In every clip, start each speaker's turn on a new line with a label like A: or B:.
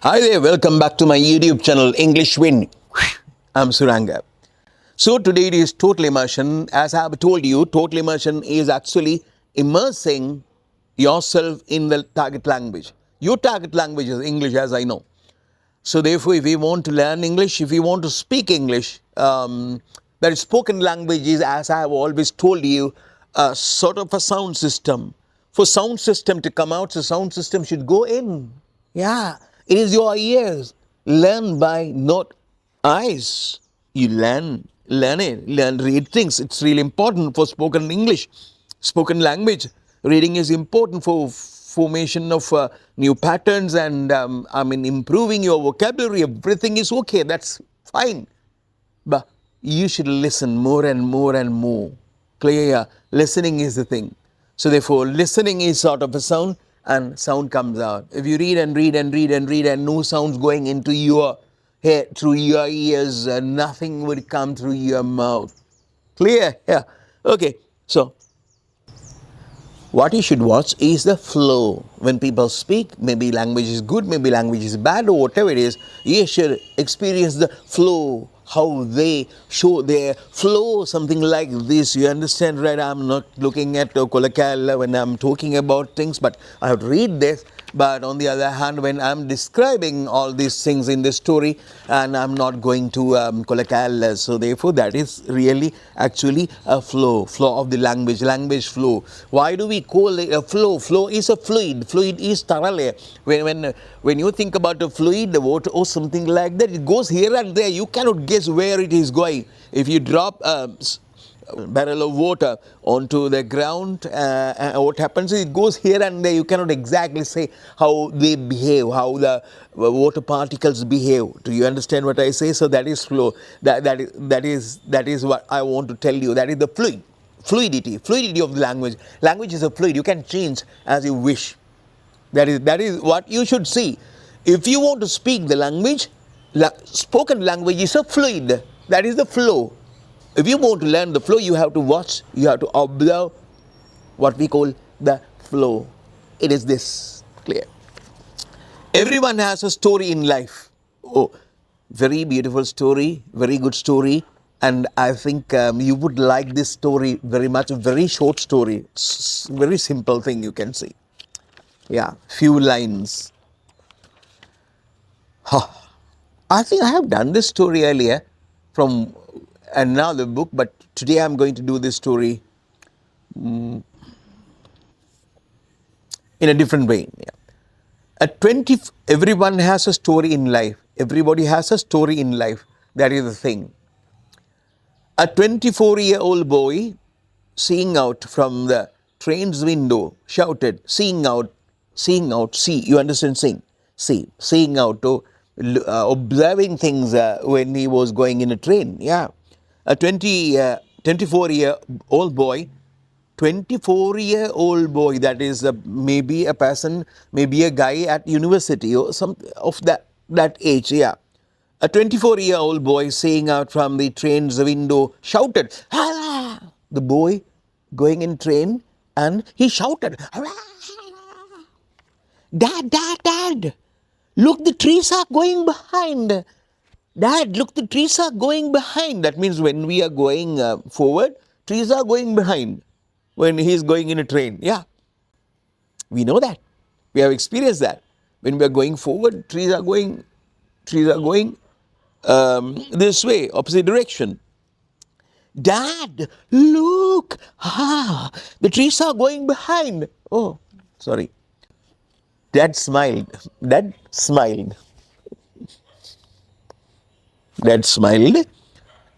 A: Hi there, welcome back to my YouTube channel English Win. I'm Suranga. So today it is total immersion. As I have told you, total immersion is actually immersing yourself in the target language. Your target language is English, as I know. So therefore, if we want to learn English, if we want to speak English, that spoken language is, as I have always told you, a sort of a sound system. For sound system to come out, the sound system should go in. Yeah, it is your ears. Learn by not eyes. You learn it, read things. It's really important for spoken English, spoken language. Reading is important for formation of new patterns and improving your vocabulary. Everything is okay. That's fine. But you should listen more and more and more. Clear? Listening is the thing. So therefore, listening is sort of a sound, and sound comes out. If you read and read and read and read, and no sounds going into your head through your ears, nothing would come through your mouth. Clear? Yeah. Okay. So what you should watch is the flow. When people speak, maybe language is good, maybe language is bad, or whatever it is, you should experience the flow, how they show their flow, something like this. You understand, right? I'm not looking at Kolakal when I'm talking about things, but I have to read this. But on the other hand, when I'm describing all these things in the story, and I'm not going to Kolakal, so therefore that is really actually a flow of the language flow. Why do we call it a flow? Flow is a fluid is thoroughly. When you think about a fluid, the water or something like that, it goes here and there. You cannot guess where it is going. If you drop barrel of water onto the ground, what happens is it goes here and there. You cannot exactly say how they behave, how the water particles behave. Do you understand what I say? So that is flow. That is what I want to tell you. That is the fluidity of the language. Language is a fluid. You can change as you wish. That is what you should see. If you want to speak the language, spoken language is a fluid. That is the flow. If you want to learn the flow, you have to watch, you have to observe what we call the flow. It is this. Clear? Everyone has a story in life. Oh, very beautiful story, very good story. And I think you would like this story very much. A very short story, very simple thing you can see. Yeah, few lines. Huh. I think I have done this story earlier from another book, but today I'm going to do this story in a different way. Yeah. At 20, everyone has a story in life. Everybody has a story in life. That is the thing. A 24-year-old boy, seeing out from the train's window, shouted, seeing out, see, you understand, seeing out, observing things when he was going in a train. Yeah. A 24-year-old boy, 24-year-old boy, that is maybe a person, maybe a guy at university or some of that age, yeah. A 24-year-old boy seeing out from the train's window shouted, "Hurrah!" The boy going in train and he shouted, "Hurrah! Dad, Dad, Dad! Look, the trees are going behind. Dad, look, the trees are going behind." That means when we are going forward, trees are going behind. When he's going in a train, yeah, we know that. We have experienced that. When we are going forward, trees are going this way, opposite direction. Dad, look, the trees are going behind. Oh, sorry. Dad smiled. Dad smiled. Dad smiled.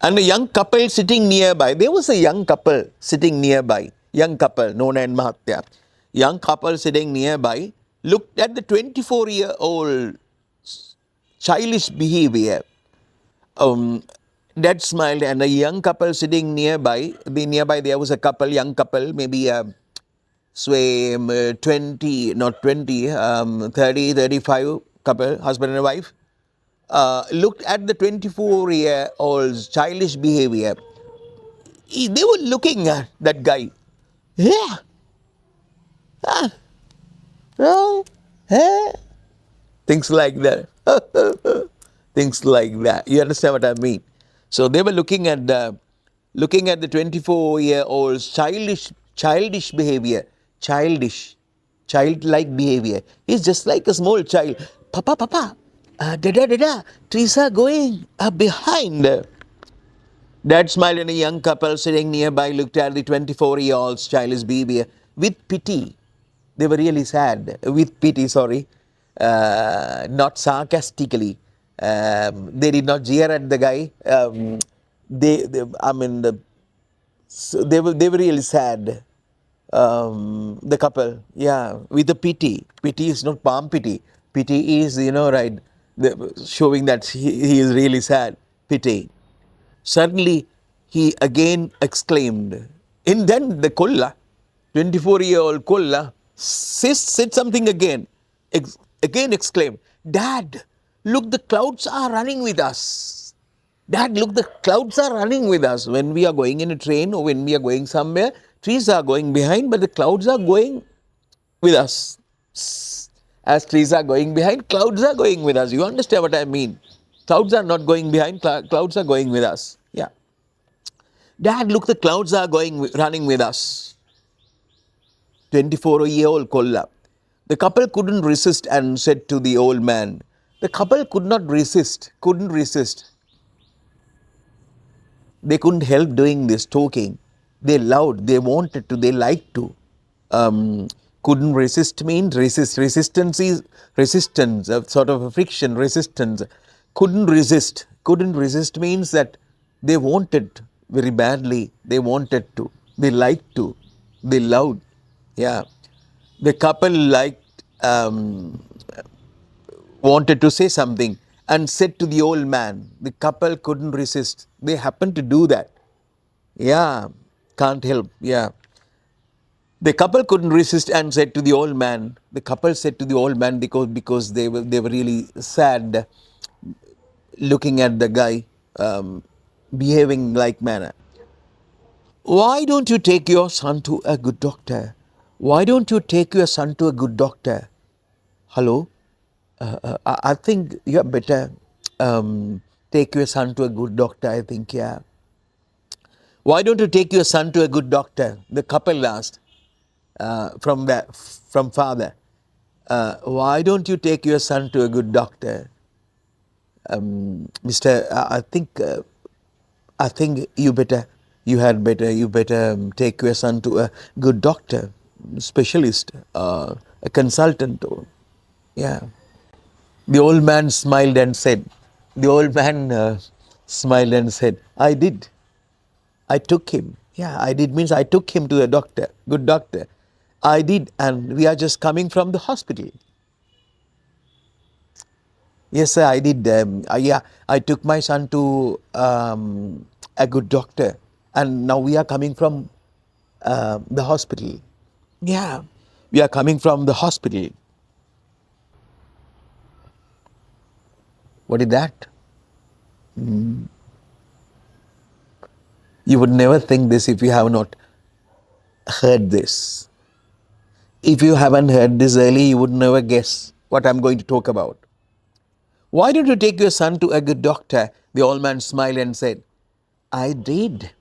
A: And a young couple sitting nearby. There was a young couple sitting nearby. Young couple, Nona and Mahatya. Young couple sitting nearby looked at the 24-year-old childish behavior. Um, Dad smiled, and a young couple sitting nearby. Nearby there was a couple, young couple, maybe say 20, not 20, 30, 35 couple, husband and wife. Looked at the 24-year-old's childish behavior. They were looking at that guy. Yeah. Ah. Oh. Eh. Things like that. Things like that. You understand what I mean? So they were looking at the 24-year-old's childish behavior, childish, childlike behavior. He's just like a small child. Papa, papa, da, trees are going behind. Dad smiled, and a young couple sitting nearby looked at the 24-year-old's childish behavior with pity. They were really sad. With pity, sorry. Not sarcastically. They did not jeer at the guy. I mean, so they were really sad. The couple, yeah, with the pity. Pity is not palm pity. Pity is, right, showing that he is really sad. Pity. Suddenly, he again exclaimed. And then the Kolla, 24-year-old Kolla, said something again. Again exclaimed, Dad, look, the clouds are running with us. Dad, look, the clouds are running with us. When we are going in a train or when we are going somewhere, trees are going behind, but the clouds are going with us. As trees are going behind, clouds are going with us. You understand what I mean? Clouds are not going behind, clouds are going with us. Yeah. Dad, look, the clouds are running with us. 24-year-old Kolla. The couple couldn't resist and said to the old man, the couple couldn't resist. They couldn't help doing this, talking. They loved, they wanted to, they liked to. Couldn't resist means resistance is resistance, a sort of a friction, resistance. Couldn't resist means that they wanted very badly, they wanted to, they liked to, they loved. Yeah. The couple wanted to say something and said to the old man. The couple couldn't resist. They happened to do that. Yeah, can't help. Yeah. The couple couldn't resist and said to the old man. The couple said to the old man because they were really sad looking at the guy behaving like manner. Why don't you take your son to a good doctor? Why don't you take your son to a good doctor? Hello? I think you better take your son to a good doctor, I think, yeah. Why don't you take your son to a good doctor? The couple asked from father. Why don't you take your son to a good doctor? Mister, I think you better take your son to a good doctor, specialist, a consultant. Yeah. The old man smiled and said, I did. I took him. Yeah, I did means I took him to a doctor, good doctor. I did, and we are just coming from the hospital. Yes, sir, I did. Yeah, I took my son to a good doctor, and now we are coming from the hospital. Yeah, we are coming from the hospital. What is that? You would never think this if you have not heard this. If you haven't heard this early, you would never guess what I'm going to talk about. Why don't you take your son to a good doctor? The old man smiled and said, I did.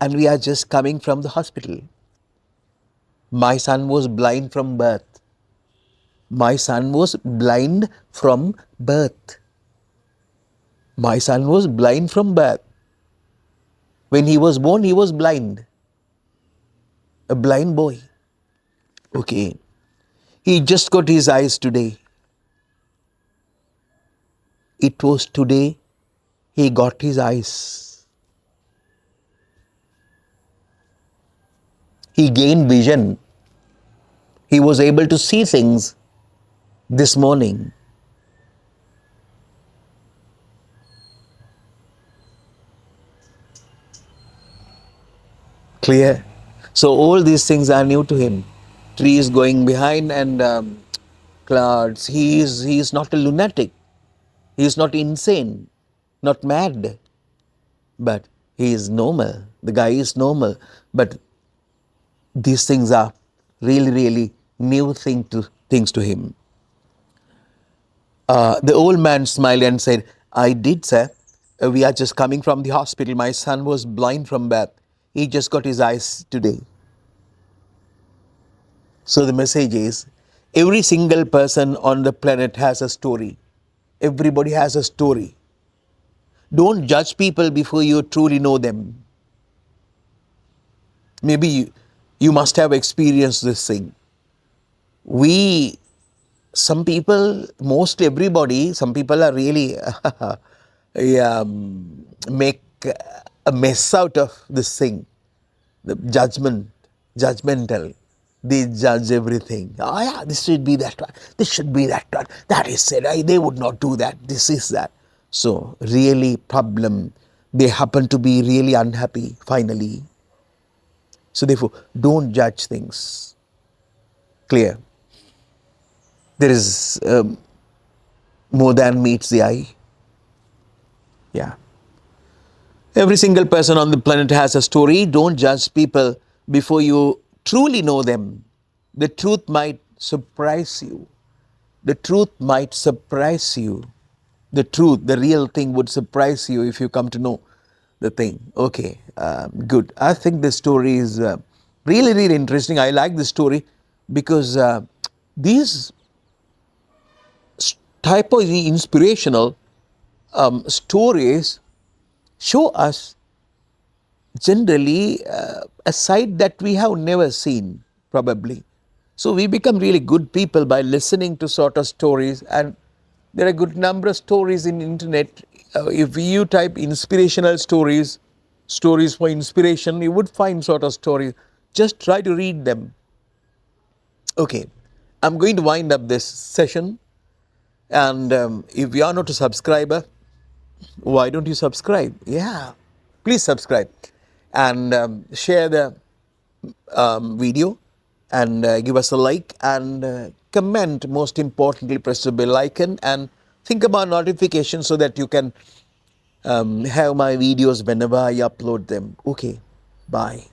A: And we are just coming from the hospital. My son was blind from birth. My son was blind from birth. My son was blind from birth. When he was born, he was blind. A blind boy. Okay. He just got his eyes today. It was today he got his eyes. He gained vision. He was able to see things this morning. Clear? So all these things are new to him. Trees going behind and clouds. He is not a lunatic. He is not insane, not mad. But he is normal. The guy is normal. But these things are really, really new things to him. The old man smiled and said, I did, sir. We are just coming from the hospital. My son was blind from birth. He just got his eyes today. So the message is every single person on the planet has a story. Everybody has a story. Don't judge people before you truly know them. Maybe you must have experienced this thing. We, some people, most everybody, some people are really yeah, make a mess out of this thing. The judgmental. They judge everything. Oh yeah, this should be that one. This should be that one. That is said. They would not do that. This is that. So really problem. They happen to be really unhappy finally. So therefore, don't judge things. Clear. There is more than meets the eye. Yeah. Every single person on the planet has a story. Don't judge people before you truly know them. The truth might surprise you. The truth might surprise you. The truth, the real thing would surprise you if you come to know the thing. Okay, good. I think this story is really, really interesting. I like this story because these type of inspirational stories show us generally a side that we have never seen, probably. So we become really good people by listening to sort of stories, and there are a good number of stories in internet. If you type inspirational stories, stories for inspiration, you would find sort of stories. Just try to read them. Okay, I'm going to wind up this session, and if you are not a subscriber, why don't you subscribe? Yeah, please subscribe and share the video and give us a like and comment. Most importantly, press the bell icon and think about notifications so that you can have my videos whenever I upload them. Okay, bye.